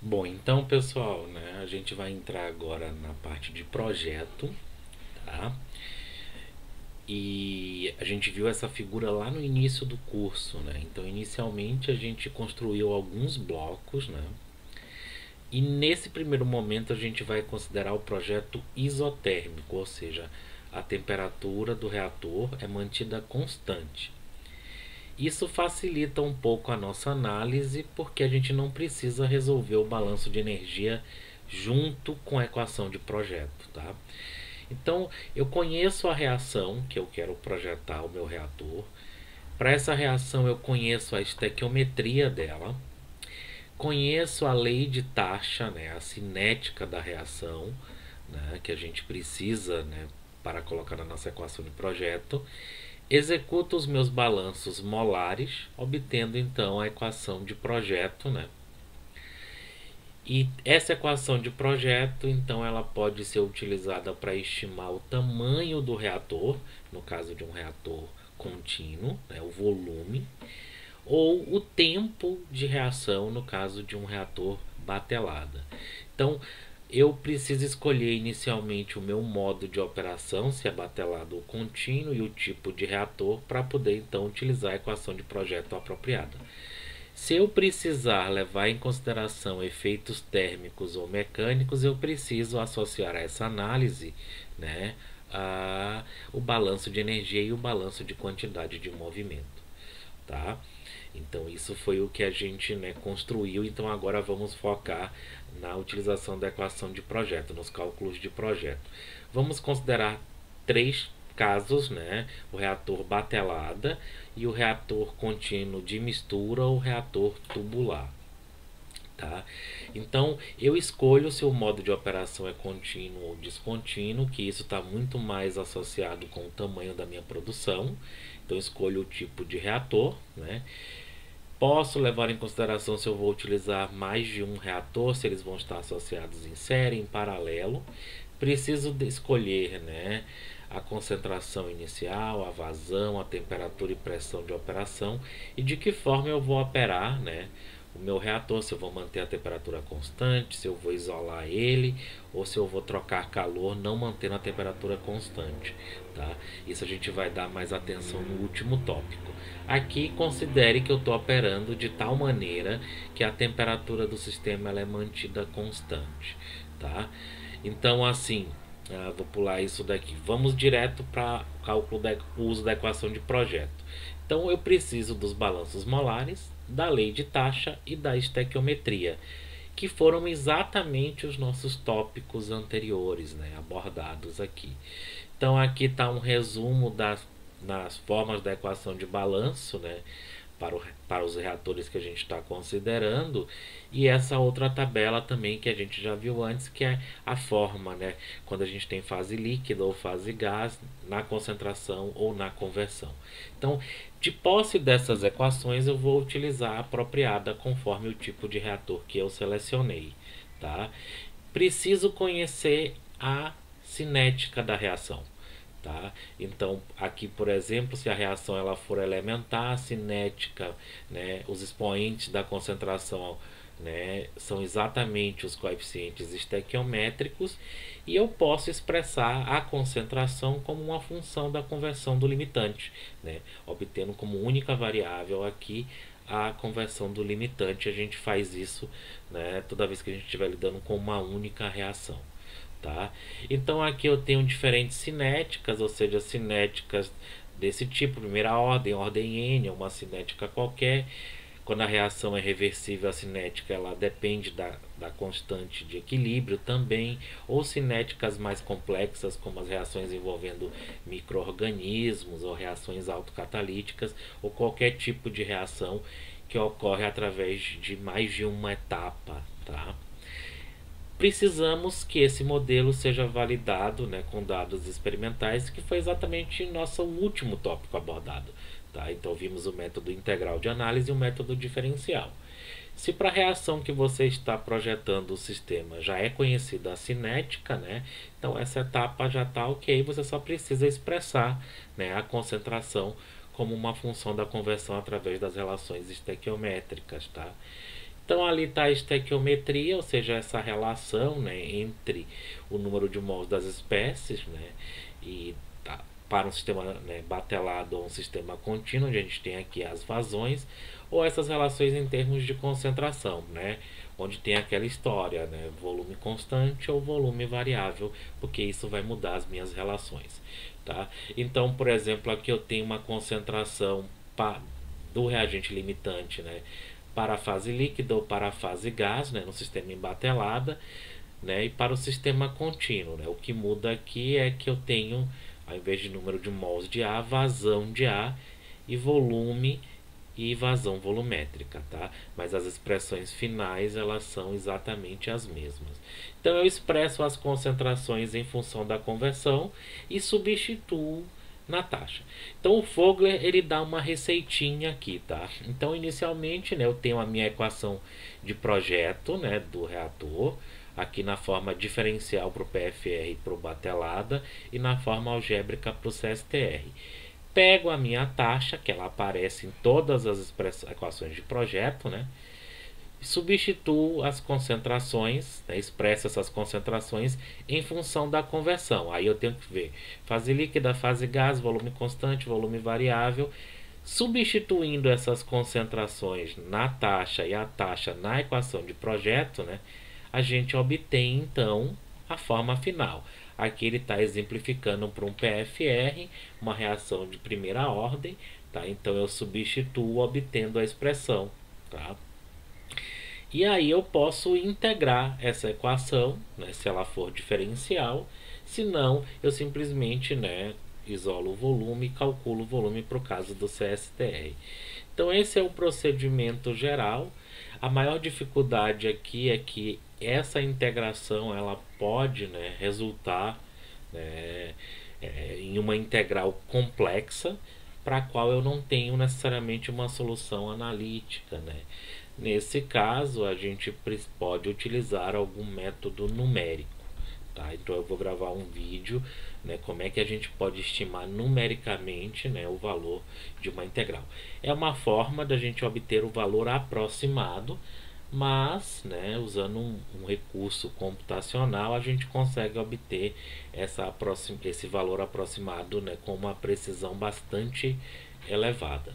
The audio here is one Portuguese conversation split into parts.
Bom, então pessoal, né, a gente vai entrar agora na parte de projeto, tá? E a gente viu essa figura lá no início do curso, né? Então, inicialmente a gente construiu alguns blocos, né? E nesse primeiro momento a gente vai considerar o projeto isotérmico, ou seja, a temperatura do reator é mantida constante. Isso facilita um pouco a nossa análise porque a gente não precisa resolver o balanço de energia junto com a equação de projeto, tá? Então, eu conheço a reação que eu quero projetar o meu reator. Para essa reação, eu conheço a estequiometria dela, conheço a lei de taxa, né, a cinética da reação, né, que a gente precisa, né, para colocar na nossa equação de projeto. Executo os meus balanços molares, obtendo então a equação de projeto, né? E essa equação de projeto, então, ela pode ser utilizada para estimar o tamanho do reator, no caso de um reator contínuo, né, o volume, ou o tempo de reação, no caso de um reator batelada. Então, eu preciso escolher inicialmente o meu modo de operação, se é batelado ou contínuo, e o tipo de reator, para poder então utilizar a equação de projeto apropriada. Se eu precisar levar em consideração efeitos térmicos ou mecânicos, eu preciso associar a essa análise, né, o balanço de energia e o balanço de quantidade de movimento, tá? Então isso foi o que a gente, né, construiu. Então agora vamos focar na utilização da equação de projeto, nos cálculos de projeto. Vamos considerar três casos, né? O reator batelada e o reator contínuo de mistura ou reator tubular. Tá? Então eu escolho se o modo de operação é contínuo ou descontínuo, que isso está muito mais associado com o tamanho da minha produção. Então escolho o tipo de reator, né? Posso levar em consideração se eu vou utilizar mais de um reator, se eles vão estar associados em série, em paralelo. Preciso escolher, né, a concentração inicial, a vazão, a temperatura e pressão de operação e de que forma eu vou operar, né, o meu reator, se eu vou manter a temperatura constante, se eu vou isolar ele ou se eu vou trocar calor não mantendo a temperatura constante, tá? Isso a gente vai dar mais atenção no último tópico. Aqui considere que eu estou operando de tal maneira que a temperatura do sistema ela é mantida constante, tá? Então assim, vou pular isso daqui. Vamos direto para o cálculo do uso da equação de projeto. Então eu preciso dos balanços molares, da lei de taxa e da estequiometria, que foram exatamente os nossos tópicos anteriores, né, abordados aqui. Então aqui está um resumo das formas da equação de balanço, né, para os reatores que a gente está considerando, e essa outra tabela também que a gente já viu antes, que é a forma, né, quando a gente tem fase líquida ou fase gás, na concentração ou na conversão. Então, de posse dessas equações, eu vou utilizar a apropriada conforme o tipo de reator que eu selecionei, tá? Preciso conhecer a cinética da reação. Tá? Então, aqui, por exemplo, se a reação ela for elementar, cinética, né, os expoentes da concentração, né, são exatamente os coeficientes estequiométricos e eu posso expressar a concentração como uma função da conversão do limitante, né, obtendo como única variável aqui a conversão do limitante. A gente faz isso, né, toda vez que a gente estiver lidando com uma única reação. Tá? Então aqui eu tenho diferentes cinéticas, ou seja, cinéticas desse tipo, primeira ordem, ordem N, uma cinética qualquer. Quando a reação é reversível, a cinética ela depende da constante de equilíbrio também, ou cinéticas mais complexas, como as reações envolvendo micro-organismos, ou reações autocatalíticas, ou qualquer tipo de reação que ocorre através de mais de uma etapa. Tá? Precisamos que esse modelo seja validado, né, com dados experimentais, que foi exatamente nosso último tópico abordado. Tá? Então vimos o método integral de análise e o método diferencial. Se para a reação que você está projetando o sistema já é conhecida a cinética, né, então essa etapa já está ok, você só precisa expressar, né, a concentração como uma função da conversão através das relações estequiométricas. Tá? Então ali está a estequiometria, ou seja, essa relação, né, entre o número de mols das espécies, né, e para um sistema, né, batelado ou um sistema contínuo, onde a gente tem aqui as vazões, ou essas relações em termos de concentração, né, onde tem aquela história, né, volume constante ou volume variável, porque isso vai mudar as minhas relações. Tá? Então, por exemplo, aqui eu tenho uma concentração do reagente limitante, né, para a fase líquida ou para a fase gás, né, no sistema embatelada, né, e para o sistema contínuo. Né, o que muda aqui é que eu tenho, ao invés de número de mols de A, vazão de A e volume e vazão volumétrica, tá? Mas as expressões finais elas são exatamente as mesmas. Então eu expresso as concentrações em função da conversão e substituo na taxa. Então o Fogler ele dá uma receitinha aqui, tá? Então inicialmente, né, eu tenho a minha equação de projeto, né, do reator, aqui na forma diferencial para o PFR e para o batelada e na forma algébrica para o CSTR. Pego a minha taxa, que ela aparece em todas as equações de projeto, né? Substituo as concentrações, né? Expresso essas concentrações em função da conversão. Aí eu tenho que ver fase líquida, fase gás, volume constante, volume variável. Substituindo essas concentrações na taxa e a taxa na equação de projeto, né? A gente obtém então a forma final. Aqui ele está exemplificando para um PFR, uma reação de primeira ordem, tá? Então eu substituo obtendo a expressão, tá? E aí eu posso integrar essa equação, né, se ela for diferencial, se não, eu simplesmente, né, isolo o volume e calculo o volume para o caso do CSTR. Então esse é o procedimento geral. A maior dificuldade aqui é que essa integração ela pode, né, resultar, né, em uma integral complexa para a qual eu não tenho necessariamente uma solução analítica, né? Nesse caso, a gente pode utilizar algum método numérico. Tá? Então eu vou gravar um vídeo, né, como é que a gente pode estimar numericamente, né, o valor de uma integral. É uma forma da gente obter o valor aproximado, mas, né, usando um recurso computacional a gente consegue obter esse valor aproximado, né, com uma precisão bastante elevada.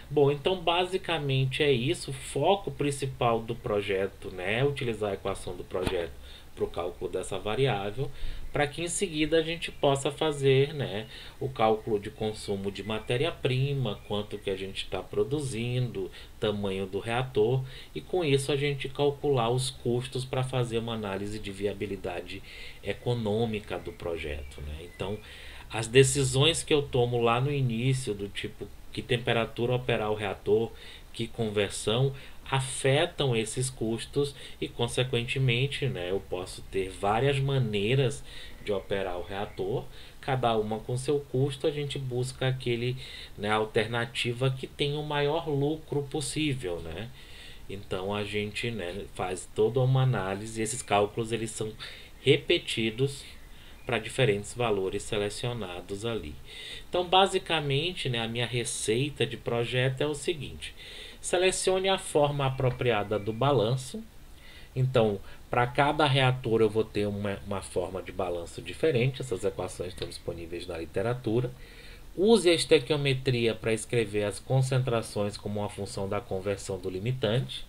Bom, então basicamente é isso. O foco principal do projeto, né, é utilizar a equação do projeto para o cálculo dessa variável, para que em seguida a gente possa fazer, né, o cálculo de consumo de matéria-prima, quanto que a gente está produzindo, tamanho do reator, e com isso a gente calcular os custos para fazer uma análise de viabilidade econômica do projeto, né? Então, as decisões que eu tomo lá no início, do tipo que temperatura operar o reator, que conversão, afetam esses custos e consequentemente, né, eu posso ter várias maneiras de operar o reator, cada uma com seu custo. A gente busca aquele, né, alternativa que tenha o maior lucro possível, né? Então a gente, né, faz toda uma análise e esses cálculos eles são repetidos para diferentes valores selecionados ali. Então basicamente, né, a minha receita de projeto é o seguinte: selecione a forma apropriada do balanço. Então, para cada reator eu vou ter uma forma de balanço diferente. Essas equações estão disponíveis na literatura. Use a estequiometria para escrever as concentrações como uma função da conversão do limitante.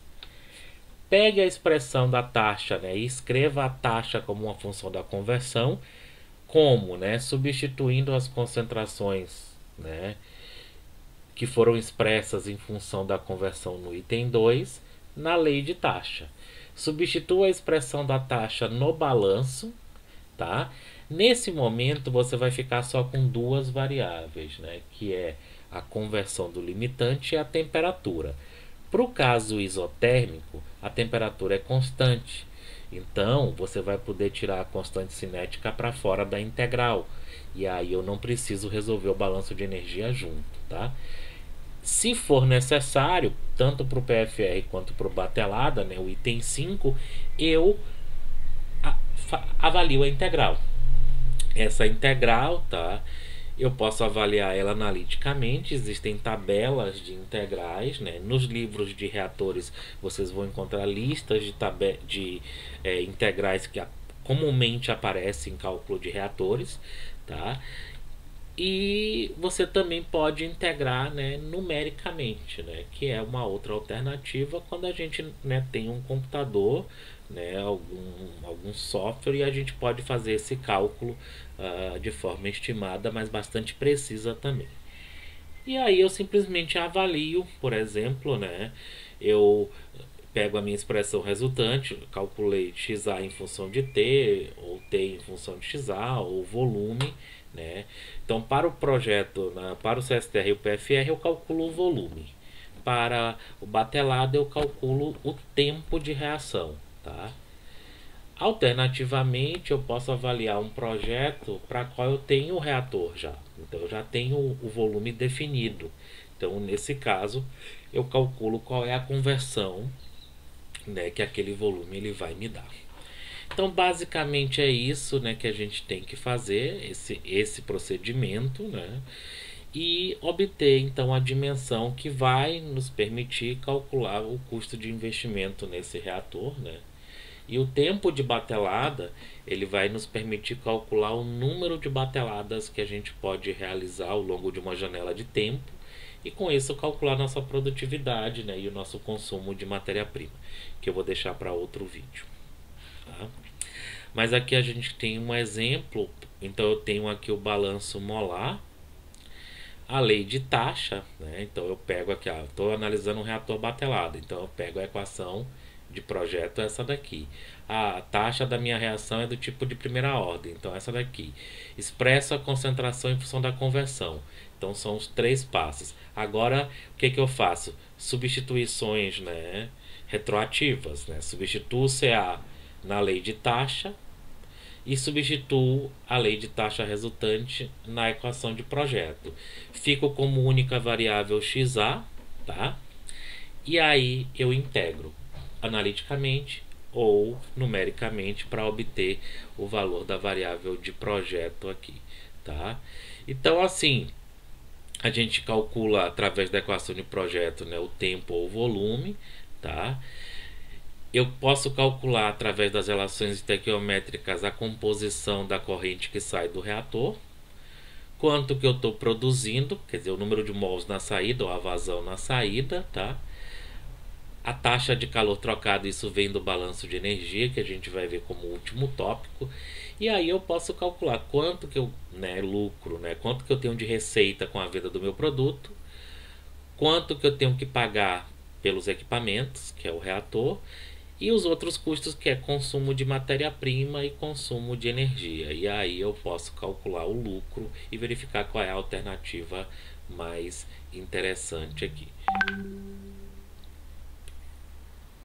Pegue a expressão da taxa, né, e escreva a taxa como uma função da conversão. Como? Né, substituindo as concentrações, né, que foram expressas em função da conversão no item 2 na lei de taxa. Substitua a expressão da taxa no balanço, tá? Nesse momento você vai ficar só com duas variáveis, né, que é a conversão do limitante e a temperatura. Para o caso isotérmico, a temperatura é constante. Então, você vai poder tirar a constante cinética para fora da integral. E aí eu não preciso resolver o balanço de energia junto, tá? Se for necessário, tanto para o PFR quanto para o batelada, né, o item 5, eu avalio a integral. Essa integral, tá, Eu posso avaliar ela analiticamente, existem tabelas de integrais, né? Nos livros de reatores vocês vão encontrar listas de integrais que comumente aparecem em cálculo de reatores, tá? E você também pode integrar, né, numericamente, né, que é uma outra alternativa quando a gente, né, tem um computador, né, algum software, e a gente pode fazer esse cálculo de forma estimada, mas bastante precisa também. E aí eu simplesmente avalio, por exemplo, né, eu pego a minha expressão resultante, calculei xa em função de t, ou t em função de xa, ou volume, né? Então, para o projeto, para o CSTR e o PFR, eu calculo o volume. Para o batelado, eu calculo o tempo de reação, tá? Alternativamente, eu posso avaliar um projeto para qual eu tenho o reator já. Então, eu já tenho o volume definido. Então, nesse caso, eu calculo qual é a conversão, né, que aquele volume ele vai me dar. Então, basicamente é isso, né, que a gente tem que fazer, esse procedimento, né, e obter então a dimensão que vai nos permitir calcular o custo de investimento nesse reator, né. E o tempo de batelada, ele vai nos permitir calcular o número de bateladas que a gente pode realizar ao longo de uma janela de tempo, e com isso calcular nossa produtividade, né, e o nosso consumo de matéria-prima, que eu vou deixar para outro vídeo. Tá? Mas aqui a gente tem um exemplo, então eu tenho aqui o balanço molar, a lei de taxa, né? Então eu pego aqui, estou analisando um reator batelado, então eu pego a equação de projeto, essa daqui. A taxa da minha reação é do tipo de primeira ordem, então essa daqui. Expresso a concentração em função da conversão, então são os 3 passos. Agora, o que eu faço? Substituições, né, retroativas, né? Substituo o CA na lei de taxa e substituo a lei de taxa resultante na equação de projeto. Fico como única variável xa, tá? E aí eu integro analiticamente ou numericamente para obter o valor da variável de projeto aqui, tá? Então, assim, a gente calcula através da equação de projeto, né, o tempo ou o volume, tá? Eu posso calcular através das relações estequiométricas a composição da corrente que sai do reator, quanto que eu estou produzindo, quer dizer, o número de mols na saída ou a vazão na saída, tá? A taxa de calor trocado, isso vem do balanço de energia, que a gente vai ver como último tópico. E aí eu posso calcular quanto que eu, né, lucro, né, quanto que eu tenho de receita com a venda do meu produto, quanto que eu tenho que pagar pelos equipamentos, que é o reator, e os outros custos, que é consumo de matéria-prima e consumo de energia. E aí eu posso calcular o lucro e verificar qual é a alternativa mais interessante aqui.